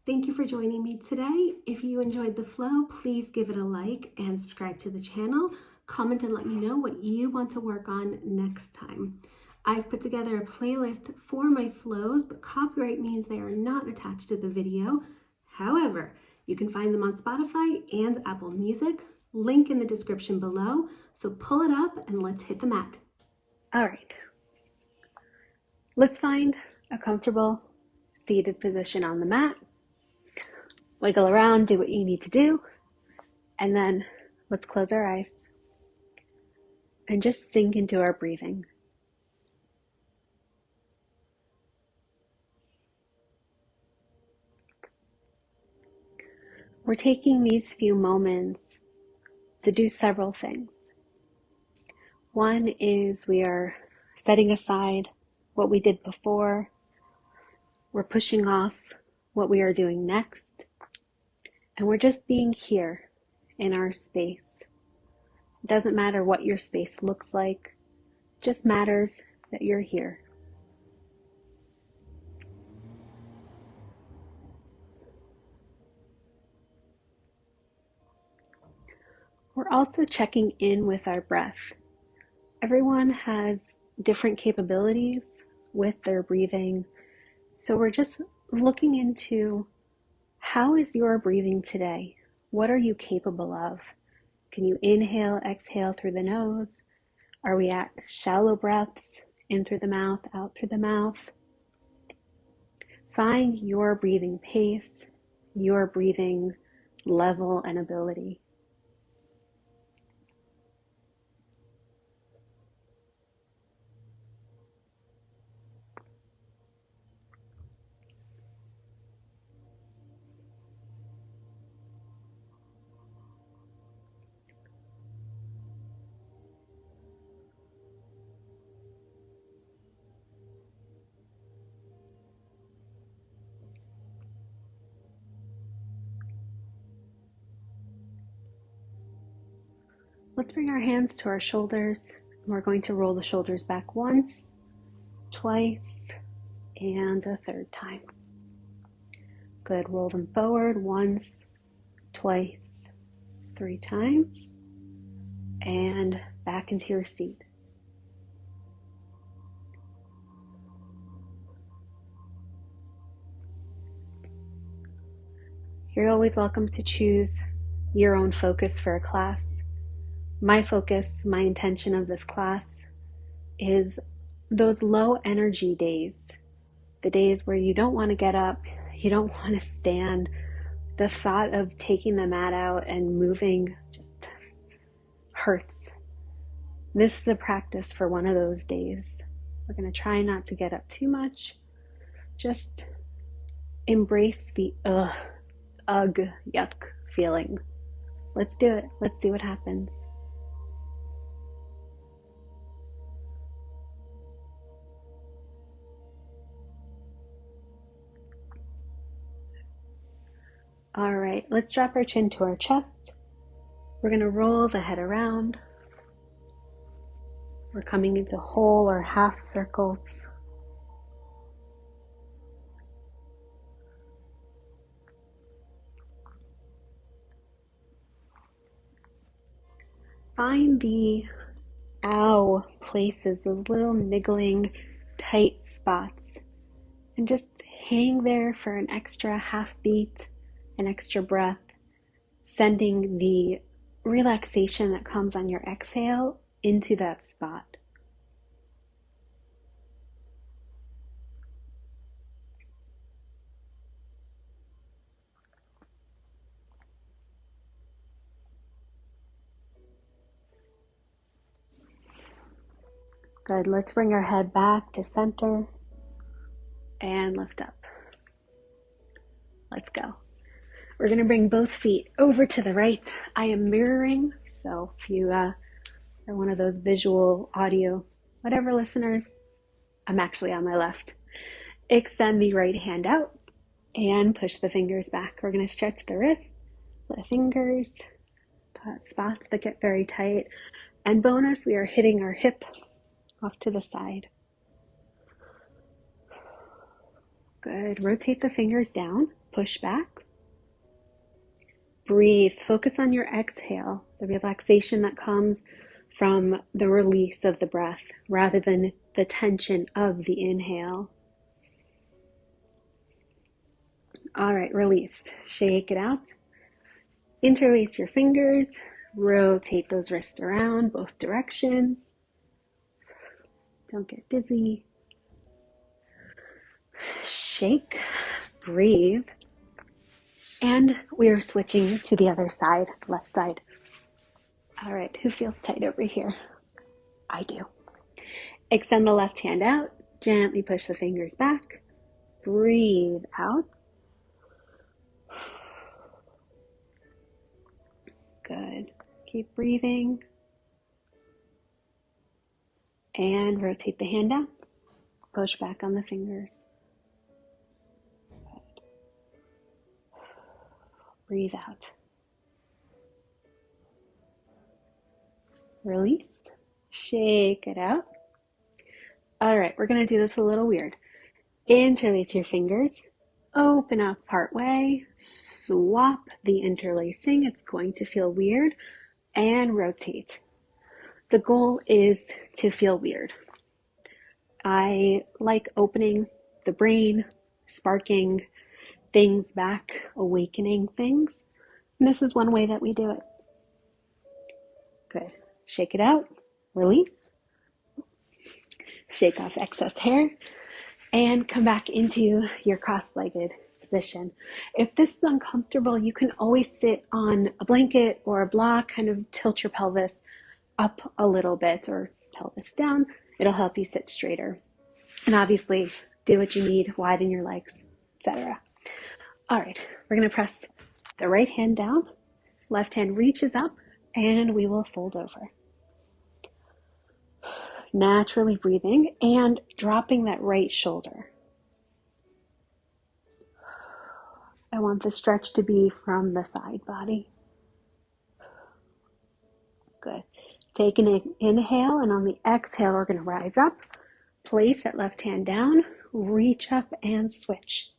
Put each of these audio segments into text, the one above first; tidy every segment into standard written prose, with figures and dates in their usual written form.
Thank you for joining me today. If you enjoyed the flow, please give it a like and subscribe to the channel. Comment and let me know what you want to work on next time. I've put together a playlist for my flows, but copyright means they are not attached to the video. However, you can find them on Spotify and Apple Music. Link in the description below. So pull it up and let's hit the mat. All right. Let's find a comfortable seated position on the mat. Wiggle around, do what you need to do, and then let's close our eyes and just sink into our breathing. We're taking these few moments to do several things. One is we are setting aside what we did before. We're pushing off what we are doing next. And we're just being here in our space. It doesn't matter what your space looks like. It just matters that you're here. We're also checking in with our breath. Everyone has different capabilities with their breathing. So we're just looking into how is your breathing today? What are you capable of? Can you inhale, exhale through the nose? Are we at shallow breaths, in through the mouth, out through the mouth? Find your breathing pace, your breathing level and ability. Let's bring our hands to our shoulders. We're going to roll the shoulders back once, twice, and a third time. Good. Roll them forward once, twice, 3 times, and back into your seat. You're always welcome to choose your own focus for a class. My focus, my intention of this class is those low energy days, the days where you don't want to get up, you don't want to stand. The thought of taking the mat out and moving just hurts. This is a practice for one of those days. We're going to try not to get up too much. Just embrace the yuck feeling. Let's do it. Let's see what happens. All right, let's drop our chin to our chest. We're going to roll the head around. We're coming into whole or half circles. Find the ow places, those little niggling, tight spots, and just hang there for an extra half beat, an extra breath, sending the relaxation that comes on your exhale into that spot. Good. Let's bring our head back to center and lift up. Let's go. We're going to bring both feet over to the right. I am mirroring, so if you are one of those visual, audio, whatever listeners, I'm actually on my left. Extend the right hand out and push the fingers back. We're going to stretch the wrists, the fingers, spots that get very tight. And bonus, we are hitting our hip off to the side. Good. Rotate the fingers down. push back. Breathe. Focus on your exhale, the relaxation that comes from the release of the breath rather than the tension of the inhale. All right, release. Shake it out. Interlace your fingers. Rotate those wrists around both directions. Don't get dizzy. Shake. Breathe. And we are switching to the other side, left side. All right, who feels tight over here? I do. Extend the left hand out. Gently push the fingers back. Breathe out. Good. Keep breathing. And rotate the hand out. Push back on the fingers. Good. Breathe out. Release. Shake it out. All right, we're going to do this a little weird. Interlace your fingers. Open up part way. Swap the interlacing. It's going to feel weird. And rotate. The goal is to feel weird. I like opening the brain, sparking things back, awakening things. And this is one way that we do it. Good. Shake it out. Release. Shake off excess hair. And come back into your cross-legged position. If this is uncomfortable, you can always sit on a blanket or a block, kind of tilt your pelvis up a little bit or pelvis down. It'll help you sit straighter. And obviously, do what you need, widen your legs, etc. All right, we're going to press the right hand down, left hand reaches up, and we will fold over. Naturally breathing and dropping that right shoulder. I want the stretch to be from the side body. Good. Take an inhale, and on the exhale, we're going to rise up. Place that left hand down, reach up and switch.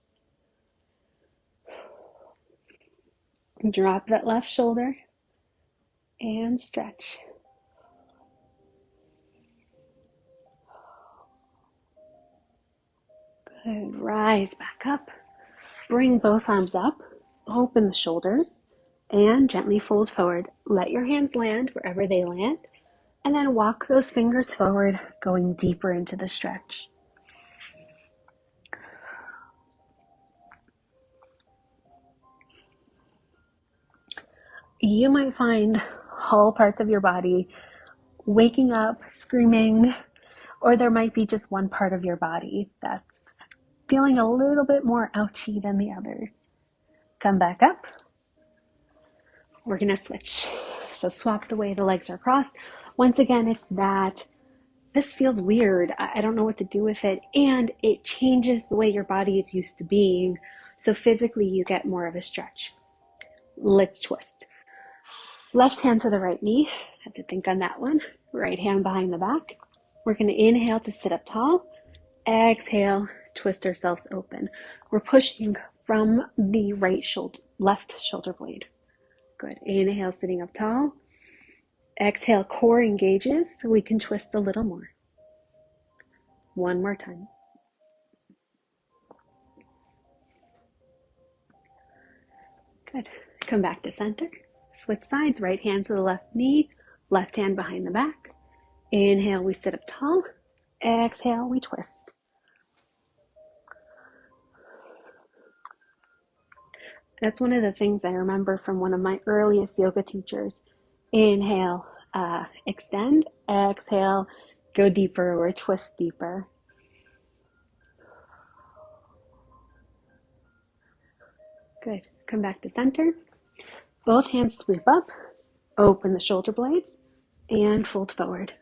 Drop that left shoulder and stretch. Good. Rise back up. Bring both arms up. Open the shoulders and gently fold forward. Let your hands land wherever they land. And then walk those fingers forward, going deeper into the stretch. You might find whole parts of your body waking up, screaming, or there might be just one part of your body that's feeling a little bit more ouchy than the others. Come back up. We're going to switch. So swap the way the legs are crossed. Once again, it's that this feels weird. I don't know what to do with it. And it changes the way your body is used to being. So physically, you get more of a stretch. Let's twist. Left hand to the right knee. Have to think on that one. Right hand behind the back. We're going to inhale to sit up tall. Exhale, twist ourselves open. We're pushing from the left shoulder blade. Good. Inhale, sitting up tall. Exhale, core engages so we can twist a little more. One more time. Good. Come back to center. Switch sides. Right hand to the left knee. Left hand behind the back. Inhale, we sit up tall. Exhale, we twist. That's one of the things I remember from one of my earliest yoga teachers. Inhale, extend. Exhale, go deeper or twist deeper. Good. Come back to center. Both hands sweep up. Open the shoulder blades and fold forward.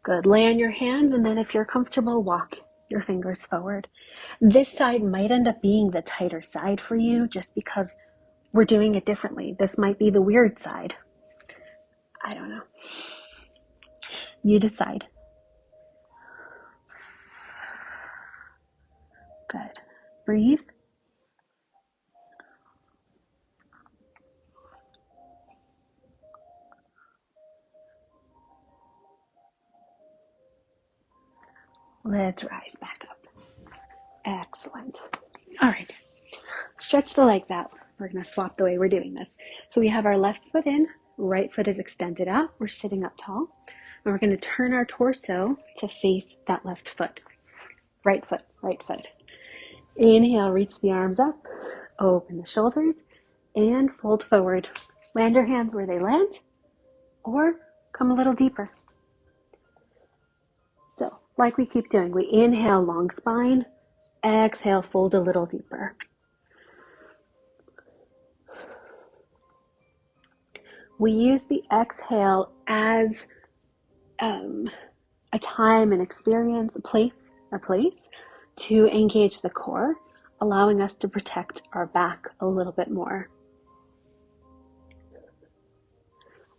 Good. Lay on your hands, and then if you're comfortable, walk your fingers forward. This side might end up being the tighter side for you just because we're doing it differently. This might be the weird side. I don't know. You decide. Good. Breathe. Let's rise back up. Excellent. All right. Stretch the legs out. We're going to swap the way we're doing this. So we have our left foot in, right foot is extended out. We're sitting up tall. And we're going to turn our torso to face that left foot. Right foot, right foot. Inhale, reach the arms up, open the shoulders, and fold forward. Land your hands where they land, or come a little deeper. So, like we keep doing, we inhale, long spine, exhale, fold a little deeper. We use the exhale as a time, an experience, a place to engage the core, allowing us to protect our back a little bit more.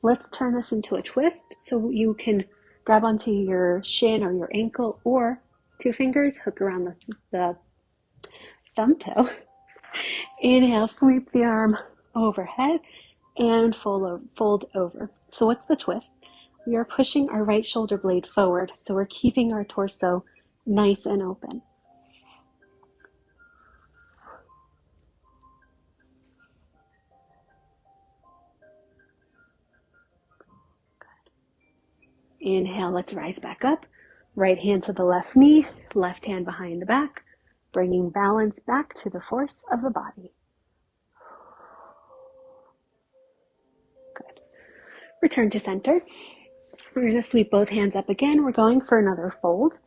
Let's turn this into a twist so you can grab onto your shin or your ankle, or 2 fingers, hook around the thumb toe. Inhale, sweep the arm overhead and fold over. So what's the twist? We are pushing our right shoulder blade forward, so we're keeping our torso nice and open. Good. Inhale, let's rise back up. Right hand to the left knee, left hand behind the back, bringing balance back to the force of the body. Good. Return to center. We're going to sweep both hands up again. We're going for another fold.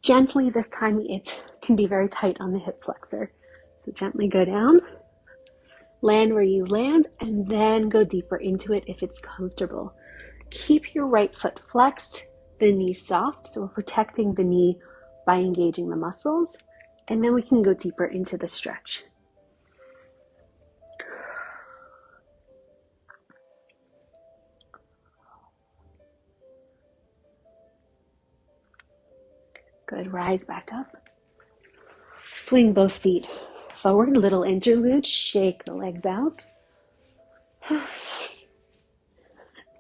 Gently, this time it can be very tight on the hip flexor. So gently go down, land where you land, and then go deeper into it if it's comfortable. Keep your right foot flexed, the knee soft, so we're protecting the knee by engaging the muscles, and then we can go deeper into the stretch. Good, rise back up. Swing both feet forward, little interlude, shake the legs out.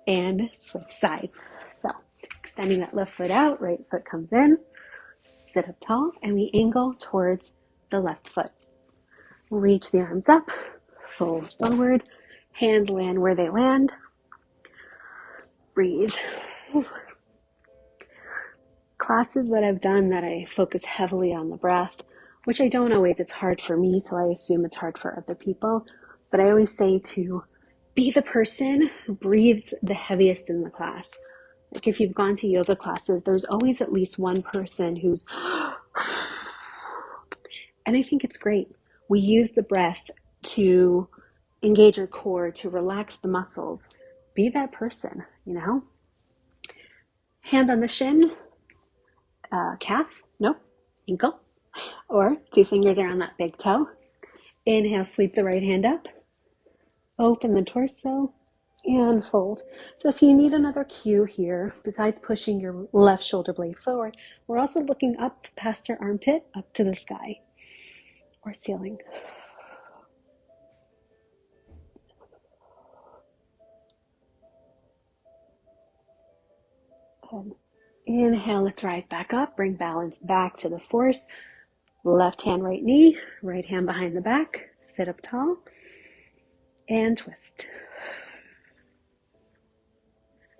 And switch sides. So, extending that left foot out, right foot comes in, sit up tall, and we angle towards the left foot. Reach the arms up, fold forward, hands land where they land. Breathe. Classes that I've done that I focus heavily on the breath, which I don't always, it's hard for me, so I assume it's hard for other people, but I always say to be the person who breathes the heaviest in the class. Like if you've gone to yoga classes, there's always at least one person who's, and I think it's great. We use the breath to engage our core, to relax the muscles. Be that person, you know? Hands on the shin, calf, nope, ankle, or 2 fingers around that big toe. Inhale, sweep the right hand up, open the torso, and fold. So if you need another cue here, besides pushing your left shoulder blade forward, we're also looking up past your armpit, up to the sky or ceiling. Inhale, let's rise back up, bring balance back to the force. Left hand, right knee, right hand behind the back, sit up tall, and twist.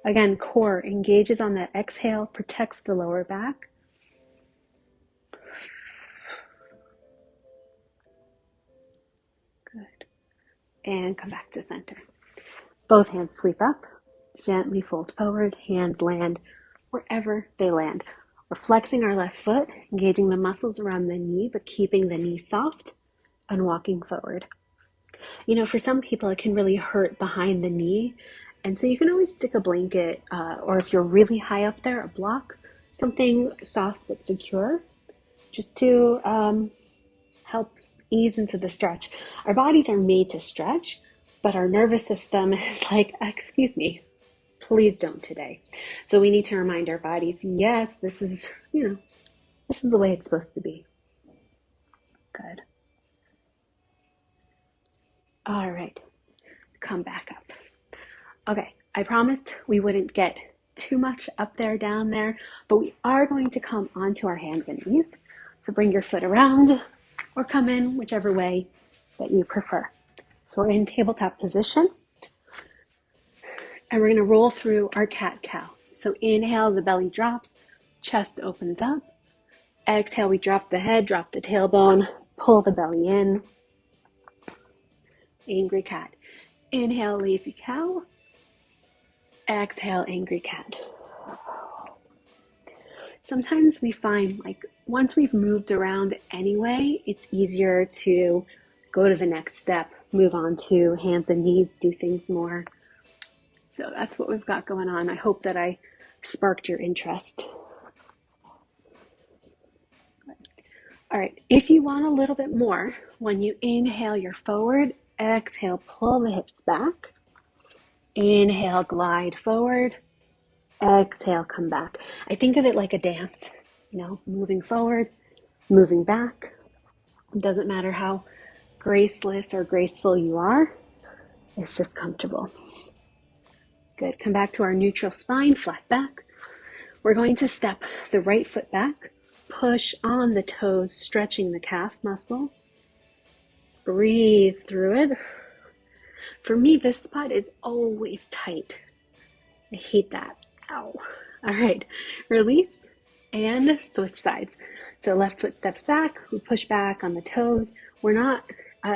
Again, core engages on that exhale, protects the lower back. Good. And come back to center. Both hands sweep up, gently fold forward, hands land wherever they land. We're flexing our left foot, engaging the muscles around the knee, but keeping the knee soft and walking forward. You know, for some people, it can really hurt behind the knee. And so you can always stick a blanket, or if you're really high up there, a block, something soft but secure, just to help ease into the stretch. Our bodies are made to stretch, but our nervous system is like, excuse me, please don't today. So we need to remind our bodies, yes, this is, this is the way it's supposed to be. Good. All right, come back up. Okay, I promised we wouldn't get too much up there, down there, but we are going to come onto our hands and knees. So bring your foot around or come in whichever way that you prefer. So we're in tabletop position and we're going to roll through our cat-cow. So inhale, the belly drops, chest opens up. Exhale, we drop the head, drop the tailbone, pull the belly in. Angry cat. Inhale, lazy cow. Exhale, angry cat. Sometimes we find once we've moved around anyway, it's easier to go to the next step, move on to hands and knees, do things more. So that's what we've got going on. I hope that I sparked your interest. All right, if you want a little bit more, when you inhale, you're forward. Exhale, pull the hips back. Inhale, glide forward. Exhale, come back. I think of it like a dance, moving forward, moving back. It doesn't matter how graceless or graceful you are. It's just comfortable. Good. Come back to our neutral spine, flat back. We're going to step the right foot back. Push on the toes, stretching the calf muscle. Breathe through it. For me, this spot is always tight. I hate that. Ow. All right, release and switch sides. So left foot steps back, we push back on the toes. We're not,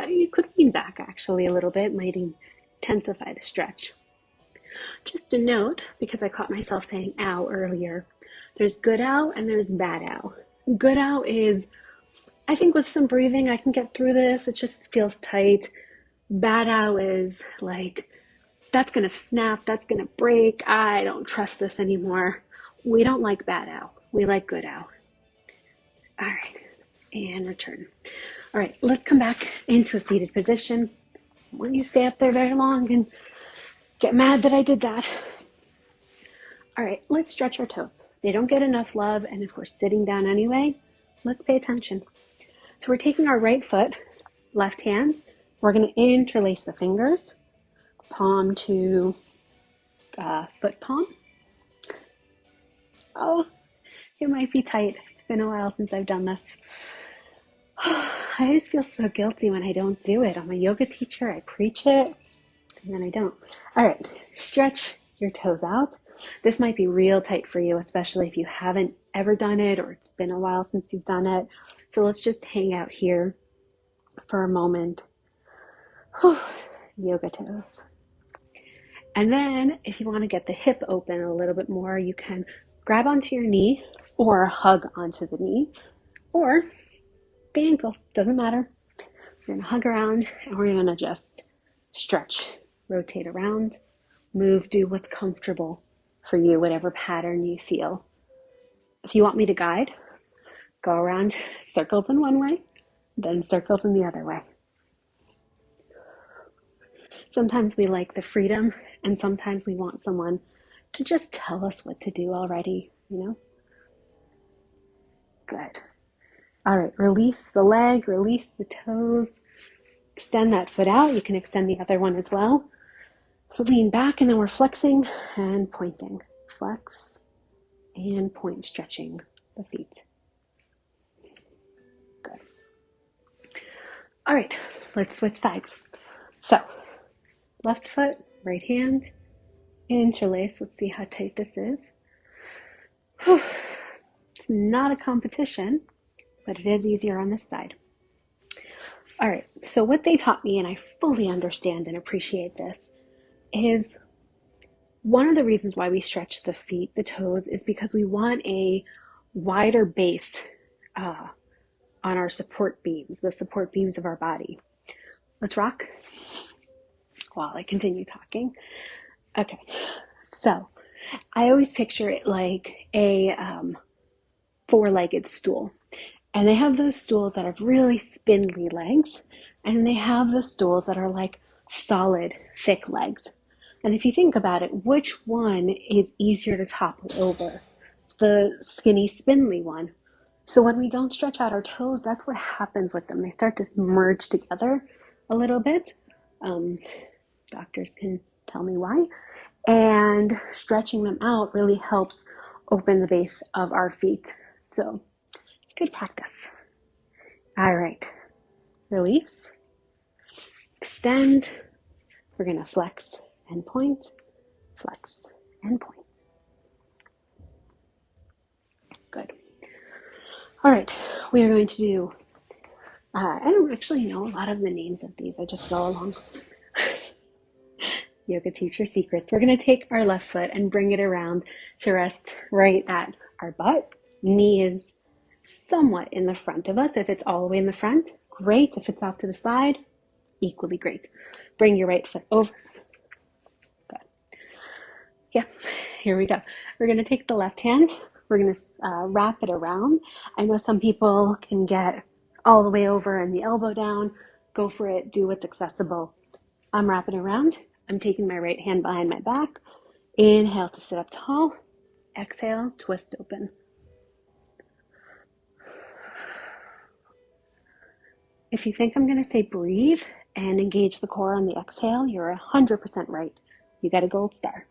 you could lean back actually a little bit, might intensify the stretch. Just a note, because I caught myself saying ow earlier, there's good ow and there's bad ow. Good ow is, I think with some breathing, I can get through this. It just feels tight. Bad ow is like, that's going to snap, that's going to break, I don't trust this anymore. We don't like bad ow. We like good ow. All right, and return. All right, let's come back into a seated position. When you stay up there very long and get mad that I did that. All right, let's stretch our toes. They don't get enough love, and if we're sitting down anyway, let's pay attention. So we're taking our right foot, left hand, we're going to interlace the fingers, palm to foot palm. Oh, it might be tight. It's been a while since I've done this. I always feel so guilty when I don't do it. I'm a yoga teacher. I preach it, and then I don't. All right, stretch your toes out. This might be real tight for you, especially if you haven't ever done it or it's been a while since you've done it. So let's just hang out here for a moment. Yoga toes. And then if you want to get the hip open a little bit more, you can grab onto your knee or hug onto the knee or the ankle. Doesn't matter. We're going to hug around and we're going to just stretch, rotate around, move, do what's comfortable for you, whatever pattern you feel. If you want me to guide, go around circles in one way, then circles in the other way. Sometimes we like the freedom, and sometimes we want someone to just tell us what to do already, Good. All right, release the leg, release the toes, extend that foot out. You can extend the other one as well. Lean back, and then we're flexing and pointing. Flex and point, stretching the feet. Good. All right, let's switch sides. So, left foot, right hand, interlace. Let's see how tight this is. It's not a competition, but it is easier on this side. All right, so what they taught me, and I fully understand and appreciate this, is one of the reasons why we stretch the feet, the toes, is because we want a wider base on our support beams, the support beams of our body. Let's rock while I continue talking. Okay, so I always picture it like a four-legged stool. And they have those stools that have really spindly legs, and they have the stools that are like solid, thick legs. And if you think about it, which one is easier to topple over? It's the skinny, spindly one. So when we don't stretch out our toes, that's what happens with them. They start to merge together a little bit. Doctors can tell me why. And stretching them out really helps open the base of our feet. So it's good practice. All right, release, extend. We're going to flex and point, flex and point. Good. All right, we are going to do, I don't actually know a lot of the names of these. I just go along. Yoga teacher secrets. We're going to take our left foot and bring it around to rest right at our butt. Knee is somewhat in the front of us. If it's all the way in the front, great. If it's off to the side, equally great. Bring your right foot over. Good. Yeah, here we go. We're going to take the left hand. We're going to wrap it around. I know some people can get all the way over and the elbow down. Go for it. Do what's accessible. I'm wrapping around. I'm taking my right hand behind my back. Inhale to sit up tall. Exhale, twist open. If you think I'm going to say breathe and engage the core on the exhale, you're 100% right. You got a gold star.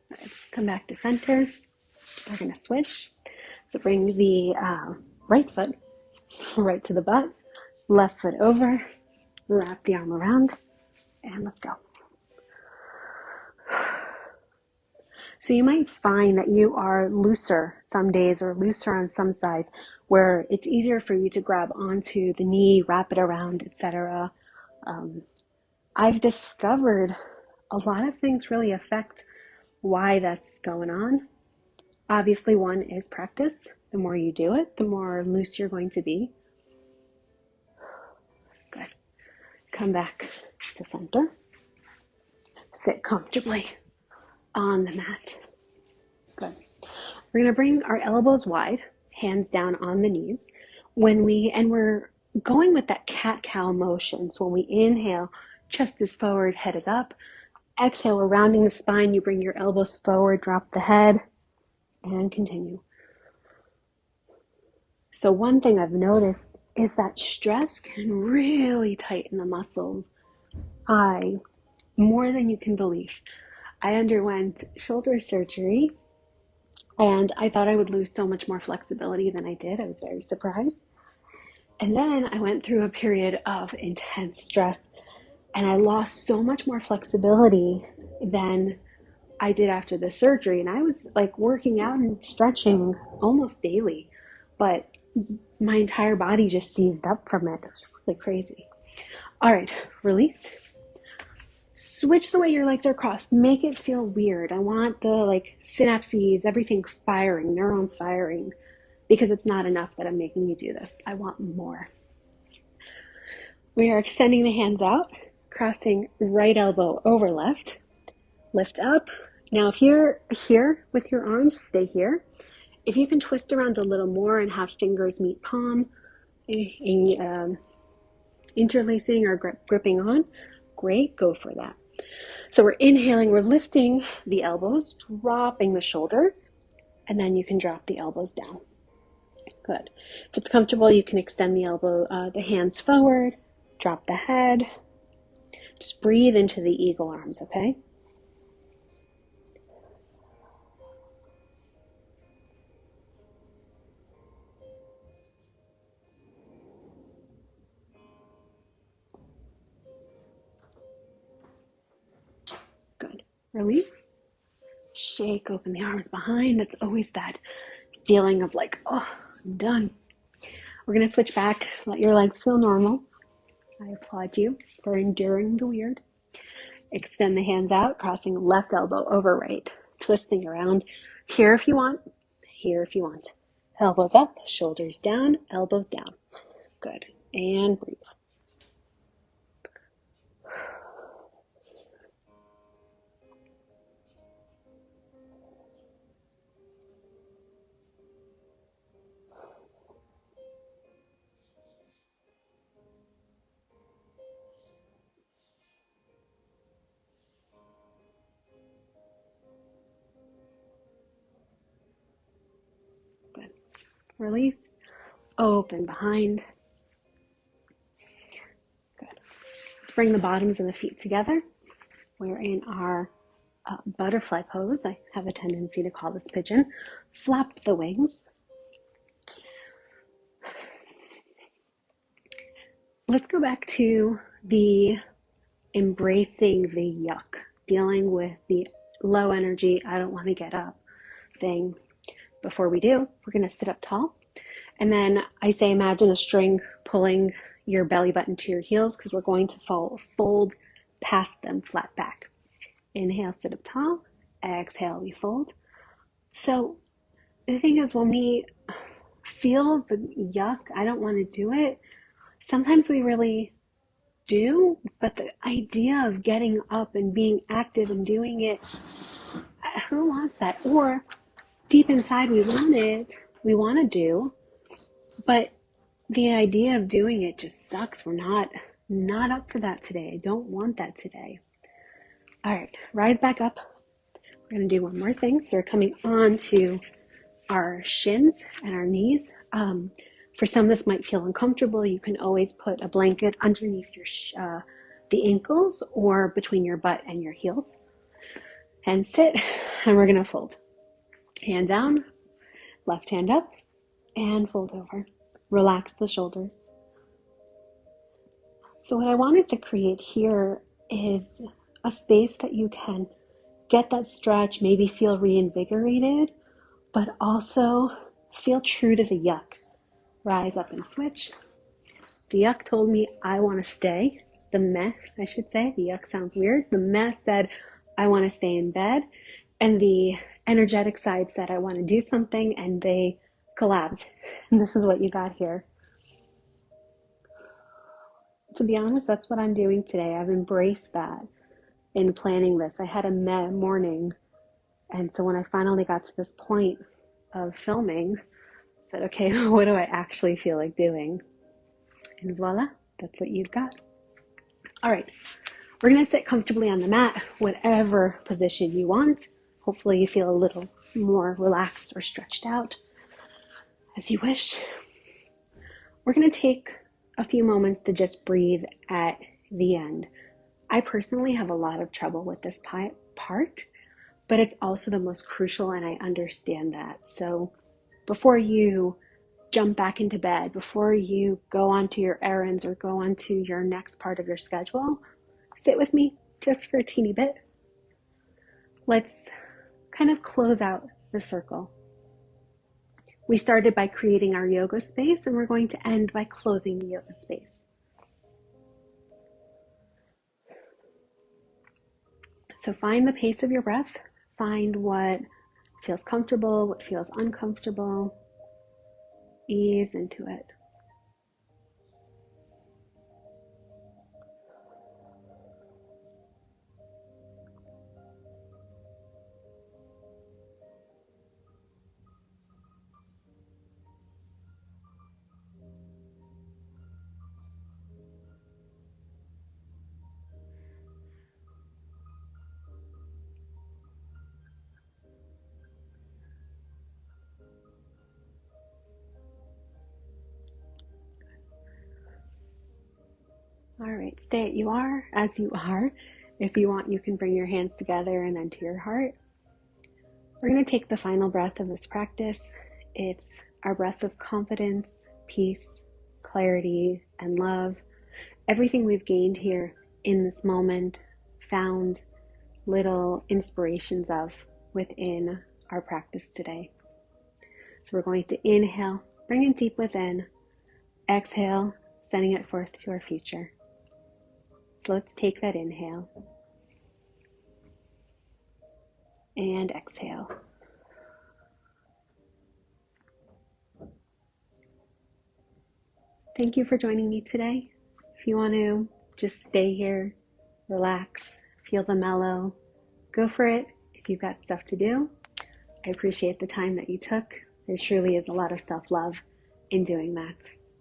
Right. Come back to center. We're going to switch. So bring the right foot right to the butt, left foot over, wrap the arm around, and let's go. So you might find that you are looser some days or looser on some sides where it's easier for you to grab onto the knee, wrap it around, etc. I've discovered a lot of things really affect why that's going on. Obviously, one is practice. The more you do it, the more loose you're going to be. Good. Come back to center. Sit comfortably on the mat. Good. We're going to bring our elbows wide, hands down on the knees. We're going with that cat-cow motion. So when we inhale, chest is forward, head is up. Exhale, we're rounding the spine. You bring your elbows forward, drop the head, and continue. So one thing I've noticed is that stress can really tighten the muscles. More than you can believe. I underwent shoulder surgery and I thought I would lose so much more flexibility than I did. I was very surprised. And then I went through a period of intense stress and I lost so much more flexibility than I did after the surgery. And I was like working out and stretching almost daily, but my entire body just seized up from it. It was really crazy. All right, release. Switch the way your legs are crossed. Make it feel weird. I want the synapses, everything firing, neurons firing, because it's not enough that I'm making you do this. I want more. We are extending the hands out, crossing right elbow over left. Lift up. Now, if you're here with your arms, stay here. If you can twist around a little more and have fingers meet palm, interlacing or gripping on, great, go for that. So we're inhaling, we're lifting the elbows, dropping the shoulders, and then you can drop the elbows down. Good. If it's comfortable, you can extend the hands forward, drop the head. Just breathe into the eagle arms, okay? Good. Release. Shake open the arms behind. That's always that feeling of oh, I'm done. We're going to switch back. Let your legs feel normal. I applaud you for enduring the weird. Extend the hands out, crossing left elbow over right, twisting around. Here if you want, here if you want. Elbows up, shoulders down, elbows down. Good. And breathe. Good. Release. open behind. Good. Let's bring the bottoms of the feet together. We're in our butterfly pose. I have a tendency to call this pigeon. Flap the wings. Let's go back to the embracing the yuck, dealing with the low energy, I don't want to get up thing. Before we do, we're going to sit up tall. And then I say imagine a string pulling your belly button to your heels because we're going to fold past them flat back. Inhale, sit up tall. Exhale, we fold. So the thing is, when we feel the yuck, I don't want to do it, sometimes we really do, but the idea of getting up and being active and doing it, who wants that? Or deep inside we want to do, but the idea of doing it just sucks. We're not up for that today. I don't want that today. All right, rise back up. We're going to do one more thing. So we're coming on to our shins and our knees. For some, this might feel uncomfortable. You can always put a blanket underneath your the ankles or between your butt and your heels. And sit, and we're going to fold. Hand down, left hand up, and fold over. Relax the shoulders. So what I wanted to create here is a space that you can get that stretch, maybe feel reinvigorated, but also feel true to the yuck. Rise up and switch. The yuck told me I want to stay. The meh, I should say. The yuck sounds weird. The meh said I want to stay in bed. And the energetic side said I want to do something, and they collabed. And this is what you got here. To be honest, that's what I'm doing today. I've embraced that in planning this. I had a meh morning. And so when I finally got to this point of filming, I said, okay, what do I actually feel like doing? And voila, that's what you've got. All right, we're going to sit comfortably on the mat, whatever position you want. Hopefully you feel a little more relaxed or stretched out as you wish. We're going to take a few moments to just breathe at the end. I personally have a lot of trouble with this part, but it's also the most crucial, and I understand that. So before you jump back into bed, before you go on to your errands or go on to your next part of your schedule, sit with me just for a teeny bit. Let's kind of close out the circle. We started by creating our yoga space, and we're going to end by closing the yoga space. So find the pace of your breath. Find what feels comfortable, what feels uncomfortable. Ease into it. All right, stay as you are. If you want, you can bring your hands together and then to your heart. We're going to take the final breath of this practice. It's our breath of confidence, peace, clarity, and love. Everything we've gained here in this moment, found little inspirations of within our practice today. So we're going to inhale, bring it deep within. Exhale, sending it forth to our future. So let's take that inhale and exhale. Thank you for joining me today. If you want to just stay here, relax, feel the mellow, go for it. If you've got stuff to do, I appreciate the time that you took. There truly is a lot of self-love in doing that.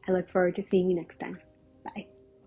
I look forward to seeing you next time. Bye.